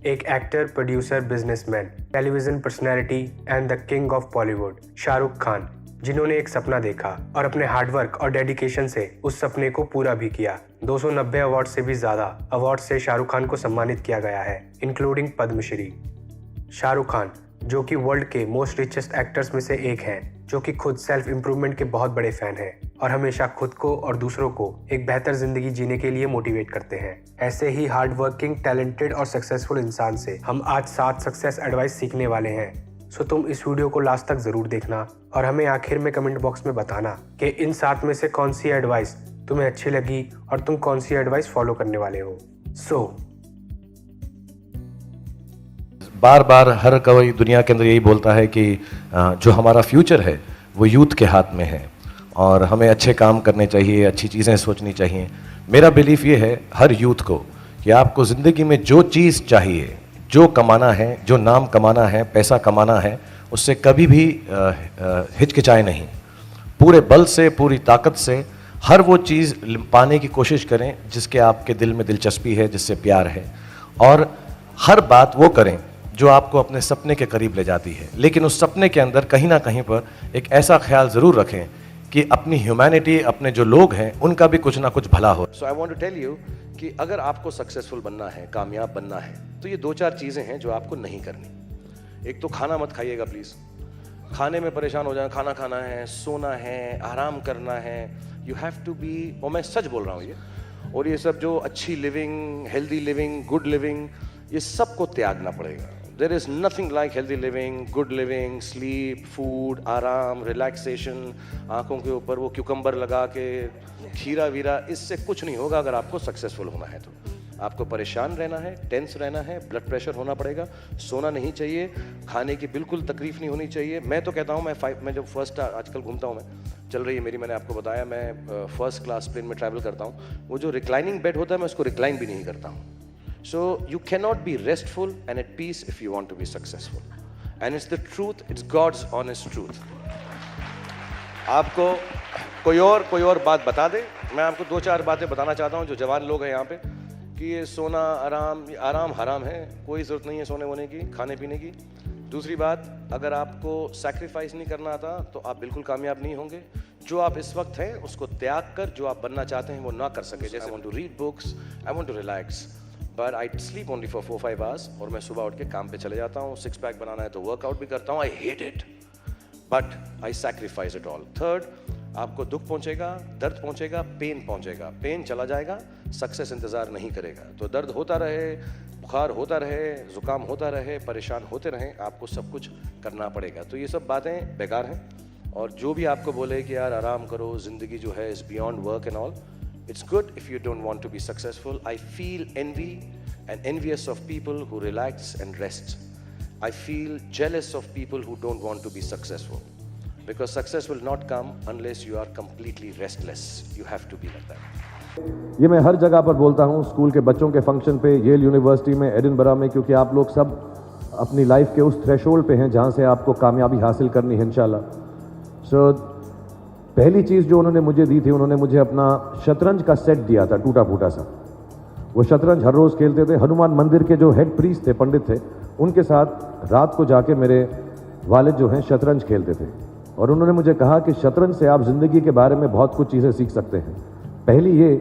एक actor, producer, businessman, television personality and the king of Bollywood Shahrukh Khan, जिन्होंने एक सपना देखा और अपने हार्डवर्क और डेडिकेशन से उस सपने को पूरा भी किया। 290 अवार्ड से भी ज्यादा अवार्ड से शाहरुख खान को सम्मानित किया गया है, इंक्लूडिंग पद्मश्री। शाहरुख खान जो कि वर्ल्ड के मोस्ट रिचेस्ट एक्टर्स में से एक हैं, जो कि खुद सेल्फ इम्प्रूवमेंट के बहुत बड़े फैन हैं और हमेशा खुद को और दूसरों को एक बेहतर जिंदगी जीने के लिए मोटिवेट करते हैं। ऐसे ही हार्ड वर्किंग, टैलेंटेड और सक्सेसफुल इंसान से हम आज 7 सक्सेस एडवाइस सीखने वाले हैं। सो तुम इस वीडियो को लास्ट तक जरूर देखना और हमें आखिर में कमेंट बॉक्स में बताना कि इन 7 में से कौन सी एडवाइस तुम्हें अच्छी लगी और तुम कौन सी एडवाइस फॉलो करने वाले हो। बार बार हर कोई दुनिया के अंदर यही बोलता है कि जो हमारा फ्यूचर है वो यूथ के हाथ में है और हमें अच्छे काम करने चाहिए, अच्छी चीज़ें सोचनी चाहिए। मेरा बिलीफ ये है हर यूथ को कि आपको ज़िंदगी में जो चीज़ चाहिए, जो कमाना है, जो नाम कमाना है, पैसा कमाना है, उससे कभी भी हिचकिचाए नहीं। पूरे बल से, पूरी ताकत से हर वो चीज़ पाने की कोशिश करें जिसके आपके दिल में दिलचस्पी है, जिससे प्यार है, और हर बात वो करें जो आपको अपने सपने के करीब ले जाती है। लेकिन उस सपने के अंदर कहीं ना कहीं पर एक ऐसा ख्याल ज़रूर रखें कि अपनी ह्यूमैनिटी, अपने जो लोग हैं, उनका भी कुछ ना कुछ भला हो। So I want to tell you कि अगर आपको सक्सेसफुल बनना है, कामयाब बनना है, तो ये 2-4 चीज़ें हैं जो आपको नहीं करनी। एक तो खाना मत खाइएगा प्लीज़। खाने में परेशान हो जाए, खाना खाना है, सोना है, आराम करना है। यू हैव टू बी, और मैं सच बोल रहा हूँ ये, और ये सब जो अच्छी living, healthy living, good living, ये सबको त्यागना पड़ेगा। There is nothing like healthy living, good living, sleep, food, आराम, relaxation, आंखों के ऊपर वो क्यूकम्बर लगा के खीरा वीरा, इससे कुछ नहीं होगा। अगर आपको सक्सेसफुल होना है तो आपको परेशान रहना है, टेंस रहना है, ब्लड प्रेशर होना पड़ेगा, सोना नहीं चाहिए, खाने की बिल्कुल तकलीफ नहीं होनी चाहिए। मैं तो कहता हूँ, मैं जब फर्स्ट आजकल घूमता हूँ, मैं चल रही है मेरी, मैंने आपको बताया मैं फर्स्ट क्लास प्लेन में ट्रैवल करता हूँ, वो जो रिक्लाइनिंग बेड होता है मैं उसको रिक्लाइन भी नहीं करता हूँ। So you cannot be restful and at peace if you want to be successful. And it's the truth, it's God's honest truth. आपको कोई और बात बता दे। मैं आपको 2-4 बातें बताना चाहता हूँ जो जवान लोग हैं यहाँ पे, कि ये सोना, आराम हराम है, कोई ज़रूरत नहीं है सोने वोने की, खाने पीने की। दूसरी बात, अगर आपको सैक्रिफाइस नहीं करना आता तो आप बिल्कुल कामयाब नहीं होंगे। जो आप इस वक्त हैं उसको त्याग कर जो आप बनना चाहते हैं वो ना कर सके। जैसे I want to read books, I want to relax, but I sleep only for 4-5 hours, और मैं सुबह उठ के काम पे चले जाता हूँ। 6 पैक बनाना है तो वर्कआउट भी करता हूँ। I hate it but I sacrifice it all. Third, आपको दुख पहुंचेगा, दर्द पहुंचेगा, पेन पहुंचेगा, पेन चला जाएगा, सक्सेस इंतजार नहीं करेगा। तो दर्द होता रहे, बुखार होता रहे, जुकाम होता रहे, परेशान होते रहें, आपको सब कुछ करना पड़ेगा। तो ये सब बातें बेकार हैं। और जो भी आपको बोले कि यार आराम करो, ज़िंदगी जो है is beyond work and all, it's good if you don't want to be successful. I feel envy and envious of people who relax and rest. I feel jealous of people who don't want to be successful, because success will not come unless you are completely restless. You have to be like that. ये मैं हर जगह पर बोलता हूँ, school के बच्चों के function पे, येल यूनिवर्सिटी में, एडिनबरा में, क्योंकि आप लोग सब अपनी लाइफ के उस थ्रेशोल्ड पे हैं जहाँ से आपको कामयाबी हासिल करनी है इंशाल्लाह। सो पहली चीज़ जो उन्होंने मुझे दी थी, उन्होंने मुझे अपना शतरंज का सेट दिया था, टूटा फूटा सा। वो शतरंज हर रोज़ खेलते थे। हनुमान मंदिर के जो हेड प्रीस्ट थे, पंडित थे, उनके साथ रात को जाके मेरे वालिद जो हैं शतरंज खेलते थे। और उन्होंने मुझे कहा कि शतरंज से आप ज़िंदगी के बारे में बहुत कुछ चीज़ें सीख सकते हैं। पहली ये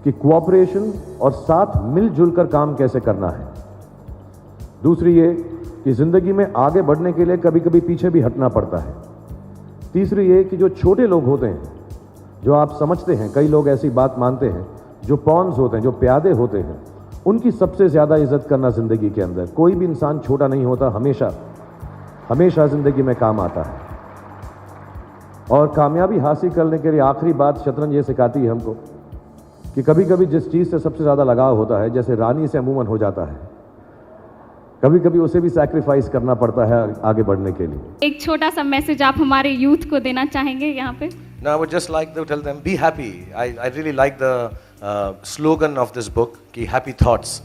कि कोऑपरेशन और साथ मिलजुल कर काम कैसे करना है। दूसरी ये कि ज़िंदगी में आगे बढ़ने के लिए कभी कभी पीछे भी हटना पड़ता है। तीसरी ये कि जो छोटे लोग होते हैं, जो आप समझते हैं, कई लोग ऐसी बात मानते हैं, जो पॉन्स होते हैं, जो प्यादे होते हैं, उनकी सबसे ज़्यादा इज्जत करना ज़िंदगी के अंदर। कोई भी इंसान छोटा नहीं होता, हमेशा ज़िंदगी में काम आता है। और कामयाबी हासिल करने के लिए आखिरी बात शतरंज ये सिखाती है हमको कि कभी कभी जिस चीज़ से सबसे ज़्यादा लगाव होता है, जैसे रानी से अमूमन हो जाता है, कभी कभी उसे भी सैक्रिफाइस करना पड़ता है आगे बढ़ने के लिए। एक छोटा सा मैसेज आप हमारे यूथ को देना चाहेंगे यहाँ पे? Now I would just like to tell them, be happy. I really like the slogan of this book कि happy thoughts.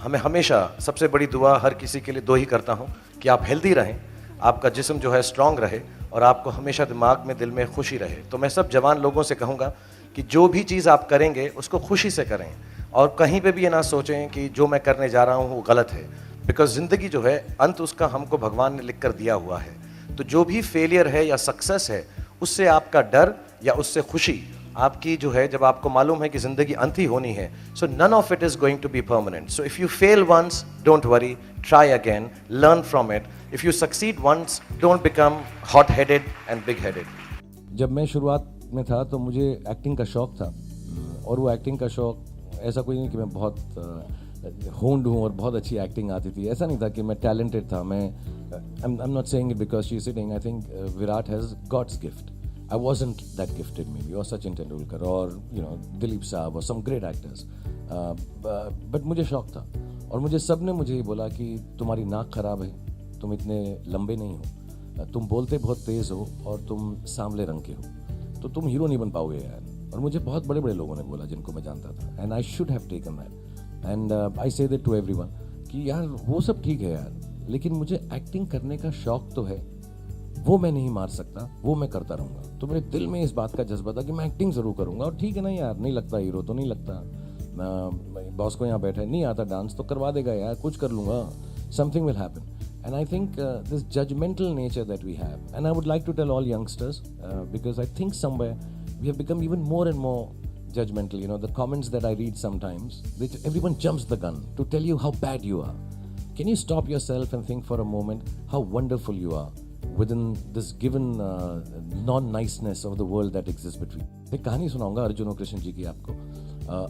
हमें हमेशा सबसे बड़ी दुआ हर किसी के लिए 2 ही करता हूँ कि आप हेल्दी रहें, आपका जिस्म जो है स्ट्रांग रहे, और आपको हमेशा दिमाग में, दिल में खुशी रहे। तो मैं सब जवान लोगों से कहूँगा कि जो भी चीज़ आप करेंगे उसको खुशी से करें, और कहीं पे भी ये ना सोचें कि जो मैं करने जा रहा हूँ वो गलत है। बिकॉज ज़िंदगी जो है अंत उसका हमको भगवान ने लिख कर दिया हुआ है। तो जो भी फेलियर है या सक्सेस है, उससे आपका डर या उससे खुशी आपकी जो है, जब आपको मालूम है कि ज़िंदगी अंत ही होनी है, so none of it is going to be permanent. So if you fail once, don't worry, try again, learn from it. If you succeed once, don't become hot headed and big headed. जब मैं शुरुआत में था तो मुझे acting का शौक़ था, और वो एक्टिंग का शौक़ ऐसा कोई नहीं कि मैं बहुत होंड हूँ और बहुत अच्छी एक्टिंग आती थी, ऐसा नहीं था कि मैं टैलेंटेड था। मैं I am not saying it because she is sitting, I think Virat has God's gift. I wasn't that gifted maybe, or Sachin Tendulkar, or you know Dilip Saab, or some great actors. But मुझे शौक था, और मुझे सब ने मुझे ये बोला कि तुम्हारी नाक खराब है, तुम इतने लंबे नहीं हो, तुम बोलते बहुत तेज़ हो, और तुम सांवले रंग के हो, तो तुम हीरो नहीं बन पाओगे यार। और मुझे बहुत बड़े बड़े लोगों ने बोला जिनको मैं जानता था, and I should have taken that, and I say that to everyone कि यार वो सब ठीक है यार, लेकिन मुझे एक्टिंग करने का शौक तो है, वो मैं नहीं मार सकता, वो मैं करता रहूँगा। तो मेरे दिल में इस बात का जज्बा था कि मैं एक्टिंग ज़रूर करूँगा, और ठीक है ना यार, नहीं लगता हीरो तो नहीं लगता, बॉस को यहाँ बैठा है, नहीं आता डांस तो करवा देगा यार, कुछ कर लूँगा, something will happen. And I think this judgmental nature that we have, and I would like to tell all youngsters, because I think somewhere we have become even more and more judgmental. You know, the comments that I read sometimes, which everyone jumps the gun to tell you how bad you are. Can you stop yourself and think for a moment how wonderful you are within this given non-niceness of the world that exists between? एक कहानी सुनाऊंगा अर्जुन और कृष्ण जी की आपको।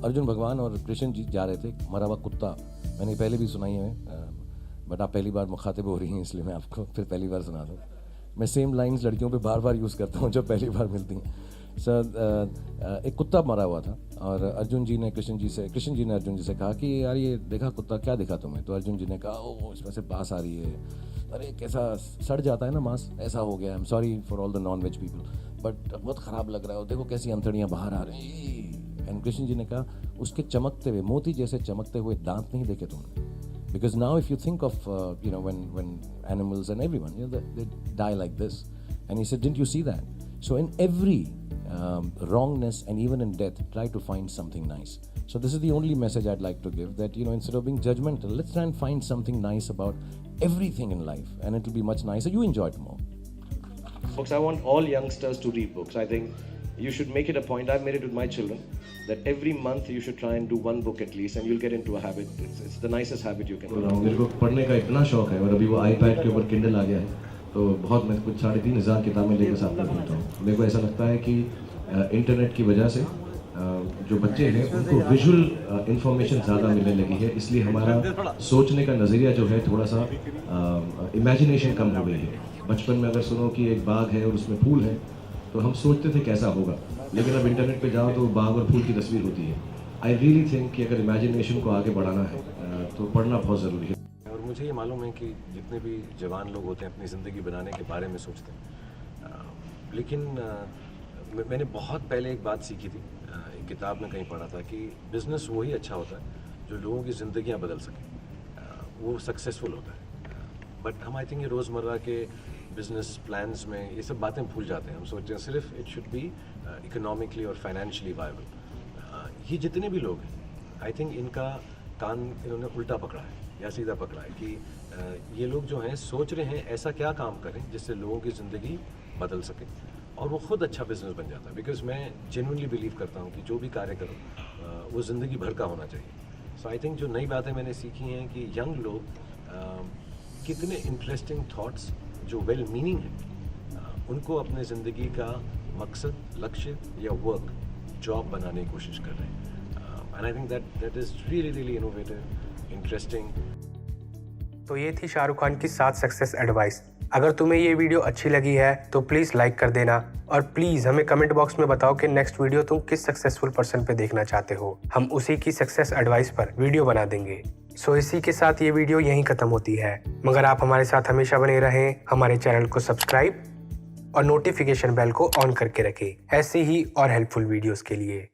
अर्जुन भगवान और कृष्ण जी जा रहे थे, मरा हुआ कुत्ता, मैंने पहले भी सुनाई है, बट आप पहली बार मुखातिब हो रही हैं इसलिए मैं आपको फिर पहली बार सुना दूँ। मैं सेम लाइंस लड़कियों पे बार बार यूज़ करता हूँ जब पहली बार मिलती हैं। सर एक कुत्ता मरा हुआ था, और कृष्ण जी ने अर्जुन जी से कहा कि यार ये देखा कुत्ता, क्या देखा तुम्हें? तो अर्जुन जी ने कहा ओ इसमें से बास आ रही है, अरे कैसा सड़ जाता है ना मांस, ऐसा हो गया, I am sorry for all the non veg people, but बहुत ख़राब लग रहा है, देखो कैसी अंतड़ियाँ बाहर आ रही हैं। एंड कृष्ण जी ने कहा उसके चमकते हुए, मोती जैसे चमकते हुए दांत नहीं देखे तुमने? Because now if you think of, when animals and everyone, they die like this. And he said, didn't you see that? So in every wrongness and even in death, try to find something nice. So this is the only message I'd like to give, that, instead of being judgmental, let's try and find something nice about everything in life, and it will be much nicer. You enjoy it more. Folks, I want all youngsters to read books. I think you should make it a point. I've made it with my children, that every month you should try and do one book at least, and you'll get into a habit. It's the nicest habit you can do. मेरे को पढ़ने का इतना शौक है, और अभी वो iPad के ऊपर Kindle आ गया है, तो बहुत मैं कुछ 3,500 किताबें लेकर साथ में घूमता हूँ। मेरे को ऐसा लगता है कि इंटरनेट की वजह से जो बच्चे हैं उनको विजुअल इंफॉर्मेशन ज़्यादा मिलने लगी है, इसलिए हमारा सोचने का नज़रिया जो है थोड़ा सा इमेजिनेशन कम हो गई है। बचपन में अगर सुनो कि एक बाग है और उसमें फूल है, तो हम सोचते थे कैसा होगा, लेकिन अब इंटरनेट पे जाओ तो बाग और फूल की तस्वीर होती है। आई रियली थिंक कि अगर इमेजिनेशन को आगे बढ़ाना है तो पढ़ना बहुत ज़रूरी है। और मुझे ये मालूम है कि जितने भी जवान लोग होते हैं अपनी ज़िंदगी बनाने के बारे में सोचते हैं, लेकिन मैंने बहुत पहले एक बात सीखी थी, एक किताब में कहीं पढ़ा था कि बिज़नेस वही अच्छा होता है जो लोगों की ज़िंदगियाँ बदल सके, वो सक्सेसफुल होता है। बट हम आई थिंक ये रोज़मर्रा के बिजनेस प्लान्स में ये सब बातें भूल जाते हैं। हम सोचते हैं सिर्फ इट शुड बी इकोनॉमिकली और फाइनेंशियली वायबल। ये जितने भी लोग हैं, आई थिंक इनका कान इन्होंने उल्टा पकड़ा है या सीधा पकड़ा है कि ये लोग जो हैं सोच रहे हैं ऐसा क्या काम करें जिससे लोगों की ज़िंदगी बदल सके, और वो खुद अच्छा बिजनेस बन जाता है। बिकॉज मैं जेन्युइनली बिलीव करता हूँ कि जो भी कार्य करो वो ज़िंदगी भर का होना चाहिए। सो आई थिंक जो नई बातें मैंने सीखी हैं कि यंग लोग कितने इंटरेस्टिंग थॉट्स जो वेल मीनिंग है उनको अपने ज़िंदगी का मकसद, लक्ष्य या वर्क जॉब बनाने की कोशिश कर रहे हैं। And I think that is really innovative, interesting. तो ये थी शाहरुख खान की 7 सक्सेस एडवाइस। अगर तुम्हें ये वीडियो अच्छी लगी है तो प्लीज़ लाइक कर देना, और प्लीज़ हमें कमेंट बॉक्स में बताओ कि नेक्स्ट वीडियो तुम किस सक्सेसफुल पर्सन पे देखना चाहते हो। हम उसी की सक्सेस एडवाइस पर वीडियो बना देंगे। सो इसी के साथ ये वीडियो यहीं खत्म होती है, मगर आप हमारे साथ हमेशा बने रहें, हमारे चैनल को सब्सक्राइब और नोटिफिकेशन बेल को ऑन करके रखें ऐसी ही और हेल्पफुल वीडियोस के लिए।